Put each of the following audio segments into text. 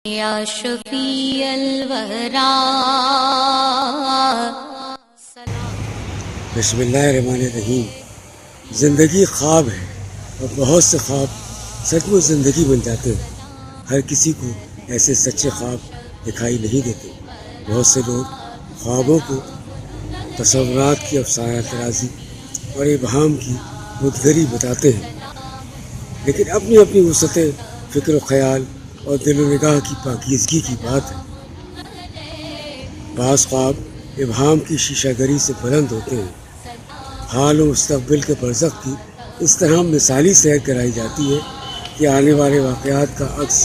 یا شفیع الورا. بسم اللہ الرحمن الرحیم. زندگی خواب ہے اور بہت سے خواب سچ میں زندگی بن جاتے ہیں. ہر کسی کو ایسے سچے خواب دکھائی نہیں دیتے. بہت سے لوگ خوابوں کو تصورات کی افسانہ طرازی اور ابہام کی مدگری بتاتے ہیں، لیکن اپنی اپنی وسعت فکر و خیال اور دل و نگاہ کی پاکیزگی کی بات ہے. بعض خواب ابہام کی شیشہ گری سے بلند ہوتے ہیں. حال و مستقبل کے برزخ کی اس طرح مثالی سیر کرائی جاتی ہے کہ آنے والے واقعات کا عکس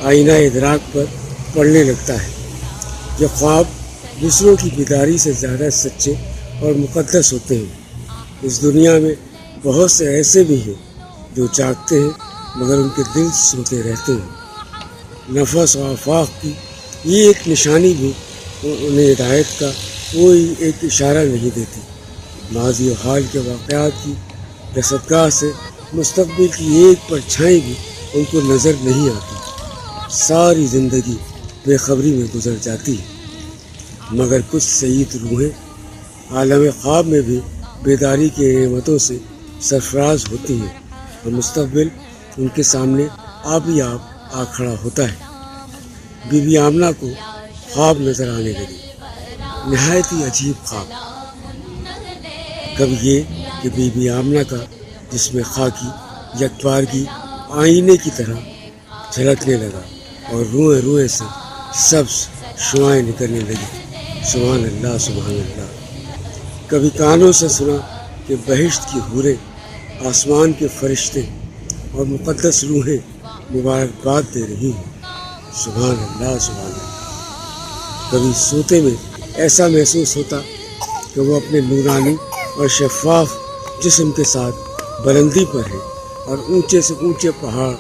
آئینہ ادراک پر پڑنے لگتا ہے. یہ خواب دوسروں کی بیداری سے زیادہ سچے اور مقدس ہوتے ہیں. اس دنیا میں بہت سے ایسے بھی ہیں جو جاگتے ہیں مگر ان کے دل سوتے رہتے ہیں. نفس و آفاق کی یہ ایک نشانی بھی انہیں ہدایت کا کوئی ایک اشارہ نہیں دیتی. ماضی و حال کے واقعات کی رصدگاہ سے مستقبل کی ایک پرچھائی بھی ان کو نظر نہیں آتی. ساری زندگی بے خبری میں گزر جاتی ہے. مگر کچھ سعید روحیں عالم خواب میں بھی بیداری کی نعمتوں سے سرفراز ہوتی ہیں اور مستقبل ان کے سامنے آب ہی آب آ کھڑا ہوتا ہے. بی بی آمنہ کو خواب نظر آنے لگے. نہایت ہی عجیب خواب. کبھی یہ کہ بی بی آمنہ کا جسم خاکی یکبارگی آئینے کی طرح جھلکنے لگا اور روئیں روئیں سے سبز شعائیں نکلنے لگی. سبحان اللہ سبحان اللہ. کبھی کانوں سے سنا کہ بہشت کی حوریں، آسمان کے فرشتے اور مقدس روحیں مبارکباد دے رہی ہیں. سبحان اللہ سبحان اللہ. کبھی سوتے میں ایسا محسوس ہوتا کہ وہ اپنے نورانی اور شفاف جسم کے ساتھ بلندی پر ہے اور اونچے سے اونچے پہاڑ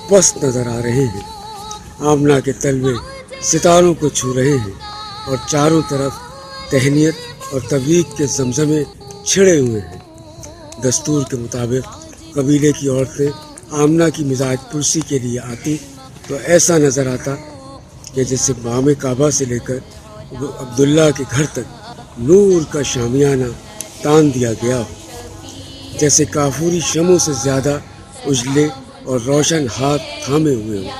پست نظر آ رہے ہیں. آمنہ کے تلوے ستاروں کو چھو رہے ہیں اور چاروں طرف تہنیت اور تبریک کے زمزمے چھڑے ہوئے ہیں. دستور کے مطابق قبیلے کی عورتیں آمنہ کی مزاج پرسی کے لیے آتی تو ایسا نظر آتا کہ جیسے بام کعبہ سے لے کر عبداللہ کے گھر تک نور کا شامیانہ تان دیا گیا ہو. جیسے کافوری شمعوں سے زیادہ اجلے اور روشن ہاتھ تھامے ہوئے ہوں.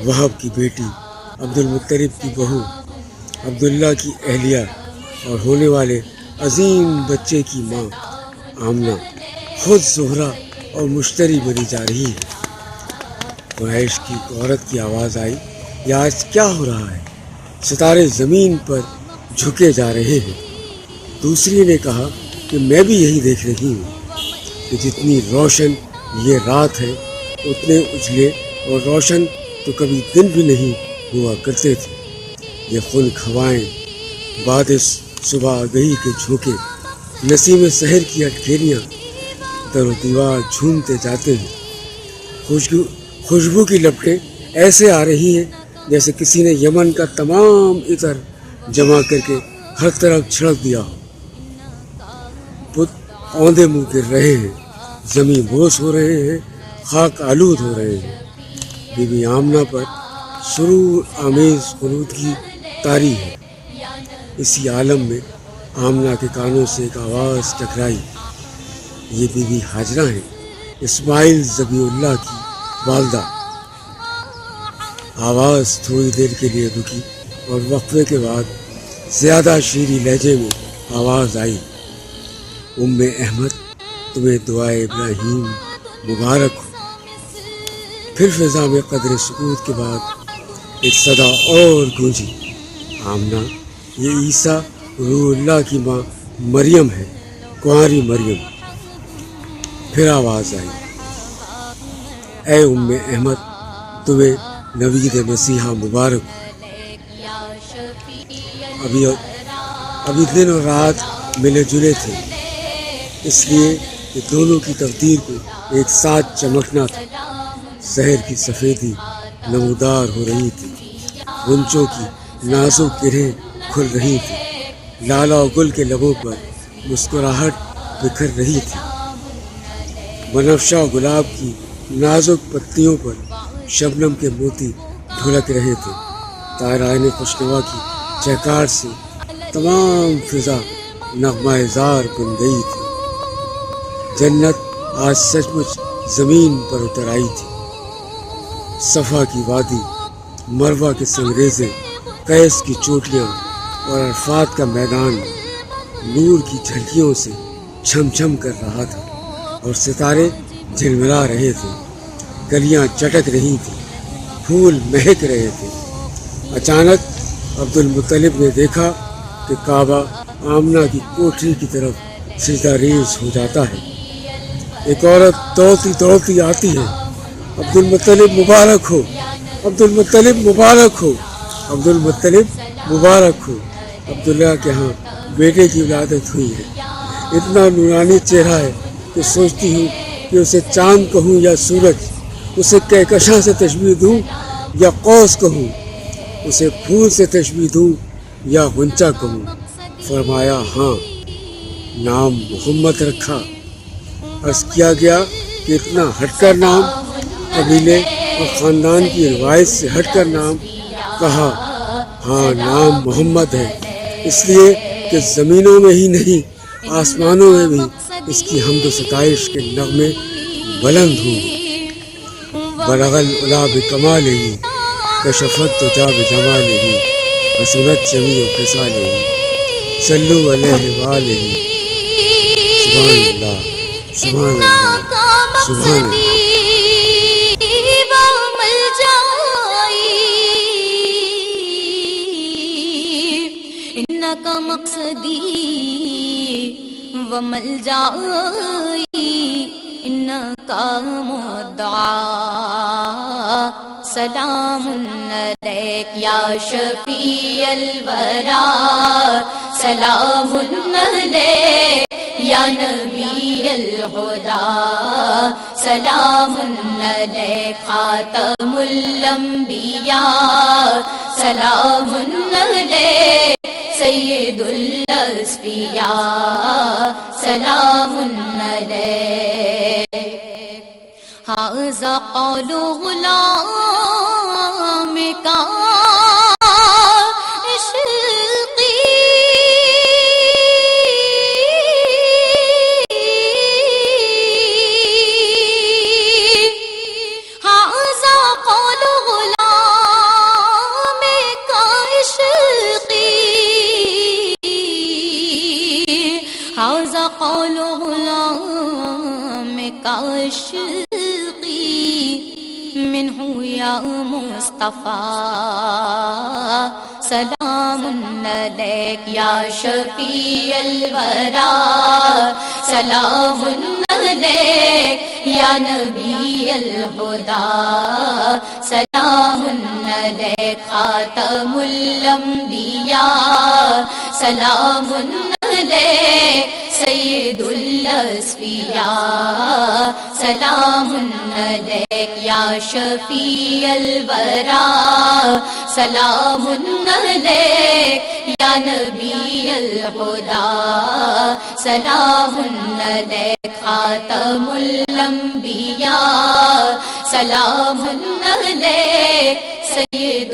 وہب کی بیٹی، عبد المطلب کی بہو، عبداللہ کی اہلیہ اور ہونے والے عظیم بچے کی ماں آمنہ خود زہرہ اور مشتری بنی جا رہی ہے. قریش کی عورت کی آواز آئی، یہ آج کیا ہو رہا ہے؟ ستارے زمین پر جھکے جا رہے ہیں. دوسری نے کہا کہ میں بھی یہی دیکھ رہی ہوں کہ جتنی روشن یہ رات ہے اتنے اجلے اور روشن تو کبھی دن بھی نہیں ہوا کرتے تھے. یہ خنک ہوائیں، باد صبح گئی کے جھونکے، نسیم سحر کی اٹکیلیاں در و دیوار جھومتے جاتے ہیں. خوشبو کی لپٹیں ایسے آ رہی ہیں جیسے کسی نے یمن کا تمام عطر جمع کر کے ہر طرف چھڑک دیا ہو. بت اوندے منہ گر رہے ہیں، زمین بوس ہو رہے ہیں، خاک آلود ہو رہے ہیں. بی بی آمنہ پر سرور آمیز خلودگی طاری ہے. اسی عالم میں آمنہ کے کانوں سے ایک آواز ٹکرائی. یہ بی بی ہاجرہ ہیں، اسماعیل ذبیح اللہ کی والدہ. آواز تھوڑی دیر کے لیے رکی اور وقفے کے بعد زیادہ شیریں لہجے میں آواز آئی، ام احمد تمہیں دعائے ابراہیم مبارک ہو. پھر فضا میں قدر سکوت کے بعد ایک صدا اور گونجی، آمنہ یہ عیسیٰ روح اللہ کی ماں مریم ہے، کنواری مریم. پھر آواز آئی، اے ام احمد تمہیں نوید مسیحا مبارک ہو. ابھی دن اور رات ملے جلے تھے، اس لیے کہ دونوں کی تقدیر کو ایک ساتھ چمکنا تھا. شہر کی سفیدی نمودار ہو رہی تھی، غنچوں کی نازک گرہیں کھل رہی تھی، لالا گل کے لبوں پر مسکراہٹ بکھر رہی تھی. بنفشہ گلاب کی نازک پتیوں پر شبنم کے موتی ڈھلک رہے تھے. تارائن خوشنوا کی چہکار سے تمام فضا نغمہ زار بن گئی تھی. جنت آج سچ مچ زمین پر اتر آئی تھی. صفا کی وادی، مروہ کے سنگریزے، قیس کی چوٹیاں اور عرفات کا میدان نور کی جھلکیوں سے چھم چھم کر رہا تھا اور ستارے جھلملا رہے تھے. کلیاں چٹک رہی تھیں، پھول مہک رہے تھے. اچانک عبد المطلب نے دیکھا کہ کعبہ آمنہ کی کوٹری کی طرف سجدہ ریز ہو جاتا ہے. ایک عورت دوڑتی دوڑتی آتی ہے. عبد المطلب مبارک ہو، عبد المطلب مبارک ہو، عبد المطلب مبارک ہو. عبداللہ کے ہاں بیٹے کی ولادت ہوئی ہے. اتنا نورانی چہرہ ہے کہ سوچتی ہوں کہ اسے چاند کہوں یا سورج، اسے کہکشاں سے تشبیہ دوں یا قوس کہوں، اسے پھول سے تشبیہ دوں یا غنچہ کہوں. فرمایا ہاں، نام محمد رکھا. عرض کیا گیا کہ اتنا ہٹ کر نام، قبیلے اور خاندان کی روایت سے ہٹ کر نام. کہا ہاں، نام محمد ہے، اس لیے کہ زمینوں میں ہی نہیں آسمانوں میں بھی اس کی حمد و ستائش کے نغمے بلند ہوں. بلغ العلا بکمالہ، کشفت الدجی بجمالہ، حسنت جمیع خصالہ. صلو علیہ وآلہ. سبحان اللہ، سبحان اللہ، سبحان اللہ. کا مقصدی و ملجائی، ان کا مدعا. سلام علیک یا شفیع الورا، سلام علیک یا نبی الہدا، سلام علیک خاتم الانبیاء، سلام علیک سید الاصفیاء، سلام علیک. ھذا قول غلام کا عشقی، ھذا قول غلام کا عشقی، ھذا قول غلام کا عشقی. منہ یا مصطفیٰ، سلام علیک یا شفیع الورا، سلام علیک یا نبی الہدا، سلام علیک خاتم الانبیاء، سلام علیک سید الاصفیاء، سلام علیک یا شفیع الورا، سلام علیک یا نبی الہدا، سلام علیک خاتم الانبیاء، سلام علیک سید